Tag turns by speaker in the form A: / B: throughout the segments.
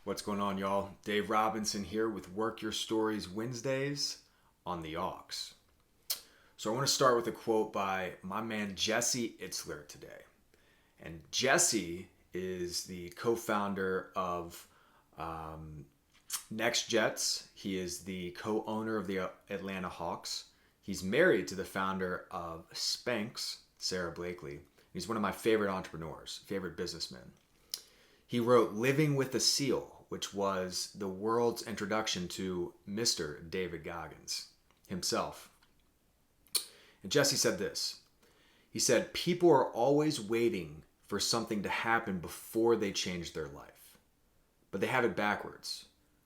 A: What's going on, y'all? Dave Robinson here with Work Your Stories Wednesdays on the Aux. So I want to start with a quote by my man Jesse Itzler today. And Jesse is the co-founder of Next Jets. He is the co-owner of the Atlanta Hawks. He's married to the founder of Spanx, Sarah Blakely. He's one of my favorite entrepreneurs, favorite businessmen. He wrote Living with a Seal, which was the world's introduction to Mr. David Goggins himself. And Jesse said this. He said, people are always waiting for something to happen before they change their life. But they have it backwards.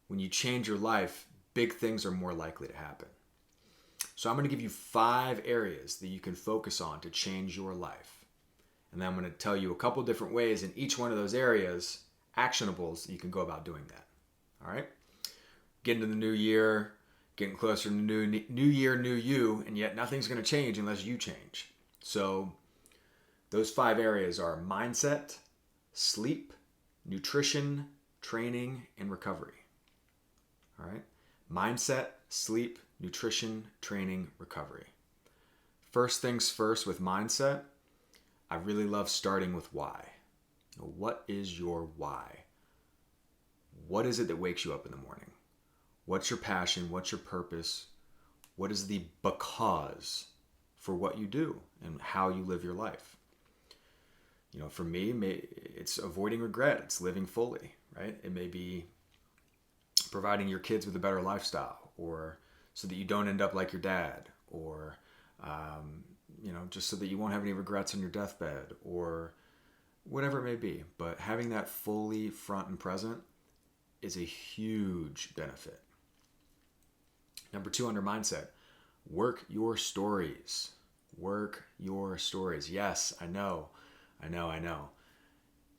A: When you change your life, big things are more likely to happen. So I'm going to give you 5 areas that you can focus on to change your life. And then I'm going to tell you a couple different ways in each one of those areas, actionables, that you can go about doing that. All right? Getting to the new year, getting closer to new year, new you, and yet nothing's going to change unless you change. So those 5 areas are mindset, sleep, nutrition, training, and recovery. All right? Mindset, sleep, nutrition, training, recovery. First things first with mindset, I really love starting with why. What is your why? What is it that wakes you up in the morning? What's your passion? What's your purpose? What is the because for what you do and how you live your life? For me, it's avoiding regret. It's living fully, right? It may be providing your kids with a better lifestyle, or so that you don't end up like your dad, or just so that you won't have any regrets on your deathbed, or whatever it may be. But having that fully front and present is a huge benefit. Number 2 under mindset, work your stories. Work your stories. Yes, I know.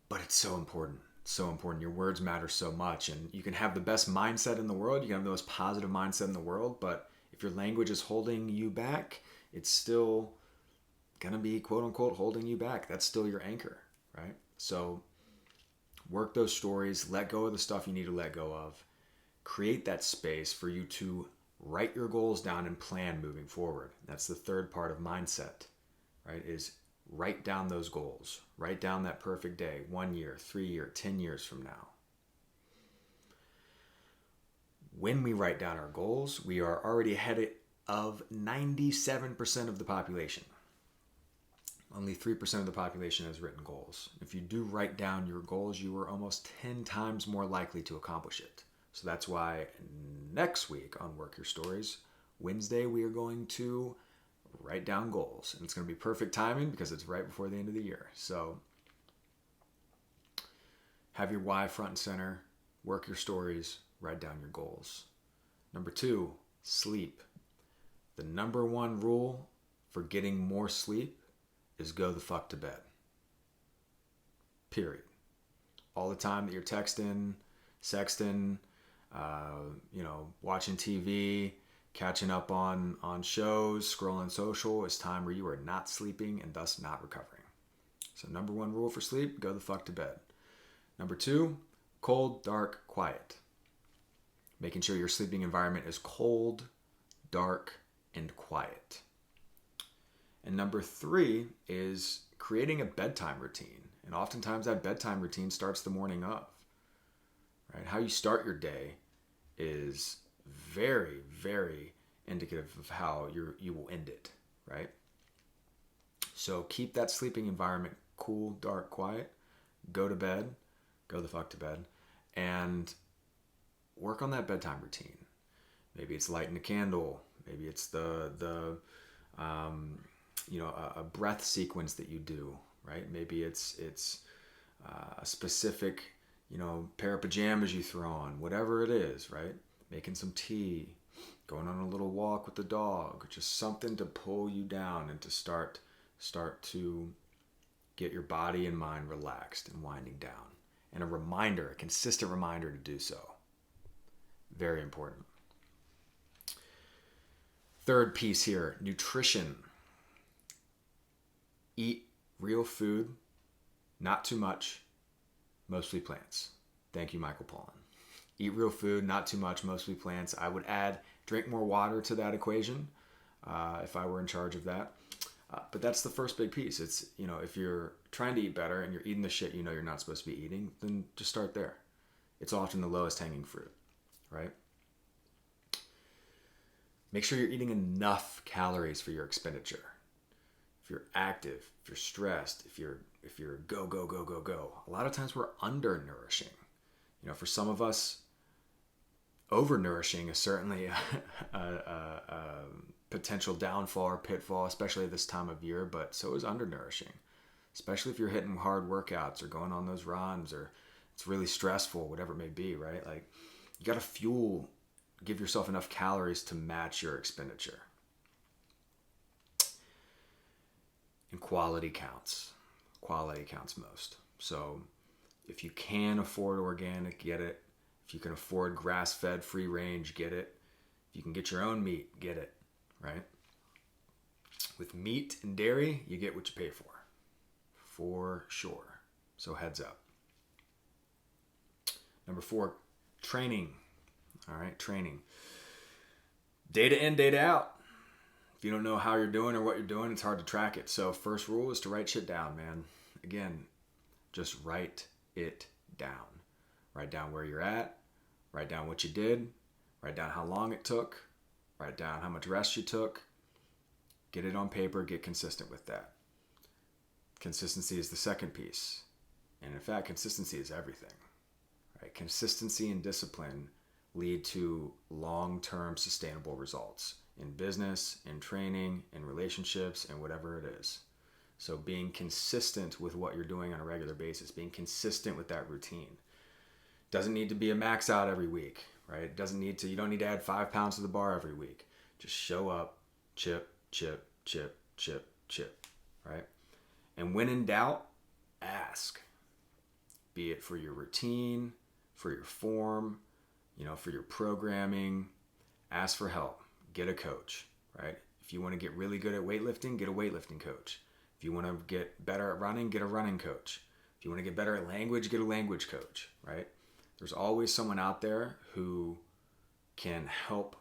A: But it's so important. So important. Your words matter so much. And you can have the best mindset in the world. You can have the most positive mindset in the world. But if your language is holding you back, it's still going to be, quote unquote, holding you back. That's still your anchor, right? So work those stories. Let go of the stuff you need to let go of. Create that space for you to write your goals down and plan moving forward. That's the third part of mindset, right? Is write down those goals. Write down that perfect day, 1 year, 3 year, 10 years from now. When we write down our goals, we are already ahead of 97% of the population. Only 3% of the population has written goals. If you do write down your goals, you are almost 10 times more likely to accomplish it. So that's why next week on Work Your Stories, Wednesday, we are going to write down goals. And it's going to be perfect timing because it's right before the end of the year. So have your why front and center, work your stories, write down your goals. Number 2, sleep. The number 1 rule for getting more sleep is go the fuck to bed. Period. All the time that you're texting, sexting, watching TV, catching up on shows, scrolling social, is time where you are not sleeping and thus not recovering. So number 1 rule for sleep, go the fuck to bed. Number 2, cold, dark, quiet. Making sure your sleeping environment is cold, dark, and quiet. And number 3 is creating a bedtime routine. And oftentimes that bedtime routine starts the morning of. Right? How you start your day is very, very indicative of how you will end it, right? So keep that sleeping environment cool, dark, quiet. Go to bed. Go the fuck to bed. And work on that bedtime routine. Maybe it's lighting a candle. Maybe it's a breath sequence that you do, right? Maybe it's a specific, pair of pajamas you throw on, whatever it is, right? Making some tea, going on a little walk with the dog, just something to pull you down and to start to get your body and mind relaxed and winding down. And a consistent reminder to do so. Very important. Third piece here, nutrition. Eat real food, not too much, mostly plants. Thank you, Michael Pollan. Eat real food, not too much, mostly plants. I would add drink more water to that equation if I were in charge of that. But that's the first big piece. It's, if you're trying to eat better and you're eating the shit you're not supposed to be eating, then just start there. It's often the lowest hanging fruit, right? Make sure you're eating enough calories for your expenditure. If you're active, if you're stressed, if you're go, go, go, go, go, a lot of times we're undernourishing. For some of us, overnourishing is certainly a potential downfall or pitfall, especially this time of year, but so is undernourishing, especially if you're hitting hard workouts or going on those runs or it's really stressful, whatever it may be, right? Like, you got to give yourself enough calories to match your expenditure. And quality counts. Quality counts most. So if you can afford organic, get it. If you can afford grass-fed, free range, get it. If you can get your own meat, get it, right? With meat and dairy, you get what you pay for sure. So heads up. Number 4, training. All right, training. Data in, data out. If you don't know how you're doing or what you're doing, it's hard to track it. So first rule is to write shit down, man. Again, just write it down. Write down where you're at. Write down what you did. Write down how long it took. Write down how much rest you took. Get it on paper. Get consistent with that. Consistency is the second piece. And in fact, consistency is everything. Right? Consistency and discipline lead to long-term sustainable results in business, in training, in relationships, and whatever it is. So being consistent with what you're doing on a regular basis, being consistent with that routine. Doesn't need to be a max out every week, right? You don't need to add 5 pounds to the bar every week. Just show up, chip, chip, chip, chip, chip, right? And when in doubt, ask. Be it for your routine, for your form, for your programming, ask for help. Get a coach, right? If you want to get really good at weightlifting, get a weightlifting coach. If you want to get better at running, get a running coach. If you want to get better at language, get a language coach, right? There's always someone out there who can help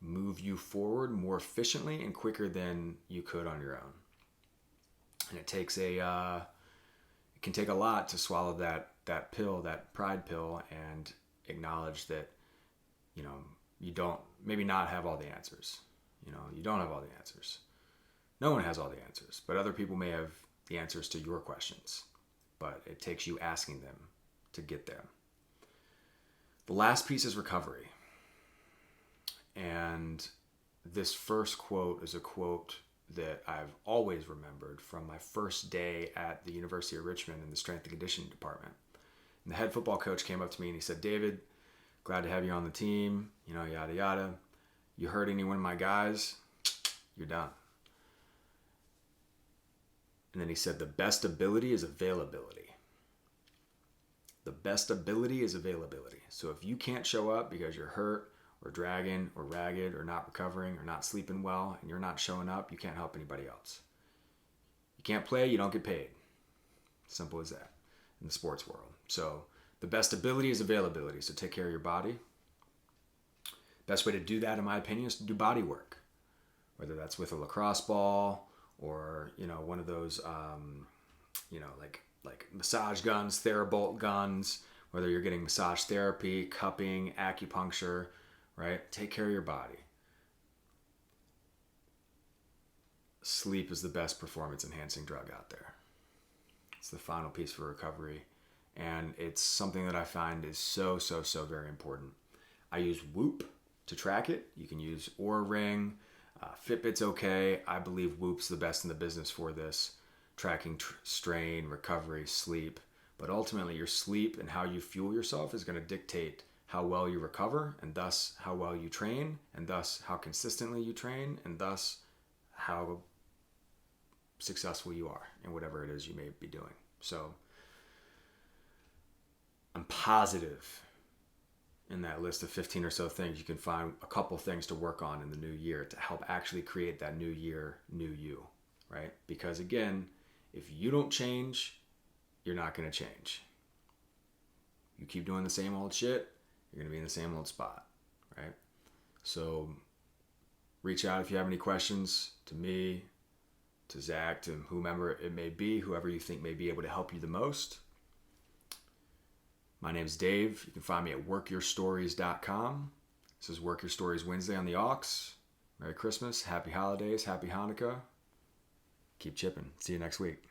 A: move you forward more efficiently and quicker than you could on your own. And it can take a lot to swallow that pill, that pride pill, and acknowledge that, you don't maybe not have all the answers. You don't have all the answers. No one has all the answers, but other people may have the answers to your questions. But it takes you asking them to get there. The last piece is recovery. And this first quote is a quote that I've always remembered from my first day at the University of Richmond in the strength and conditioning department. And the head football coach came up to me and he said, "David, glad to have you on the team, yada, yada. You hurt any one of my guys, you're done." And then he said, "The best ability is availability." The best ability is availability. So if you can't show up because you're hurt or dragging or ragged or not recovering or not sleeping well and you're not showing up, you can't help anybody else. You can't play, you don't get paid. Simple as that in the sports world. So the best ability is availability. So take care of your body. Best way to do that, in my opinion, is to do body work. Whether that's with a lacrosse ball or, one of those, like massage guns, Therabolt guns, whether you're getting massage therapy, cupping, acupuncture, right? Take care of your body. Sleep is the best performance enhancing drug out there. It's the final piece for recovery. And it's something that I find is so, so, so very important. I use Whoop to track it. You can use Oura Ring. Fitbit's okay. I believe Whoop's the best in the business for this. Tracking strain, recovery, sleep. But ultimately, your sleep and how you fuel yourself is going to dictate how well you recover, and thus how well you train, and thus how consistently you train, and thus how successful you are in whatever it is you may be doing. So I'm positive in that list of 15 or so things, you can find a couple things to work on in the new year to help actually create that new year, new you, right? Because again, if you don't change, you're not going to change. You keep doing the same old shit, you're going to be in the same old spot, right? So reach out if you have any questions to me, to Zach, to whomever it may be, whoever you think may be able to help you the most. My name is Dave. You can find me at workyourstories.com. This is Work Your Stories Wednesday on the Aux. Merry Christmas, Happy Holidays, Happy Hanukkah. Keep chipping. See you next week.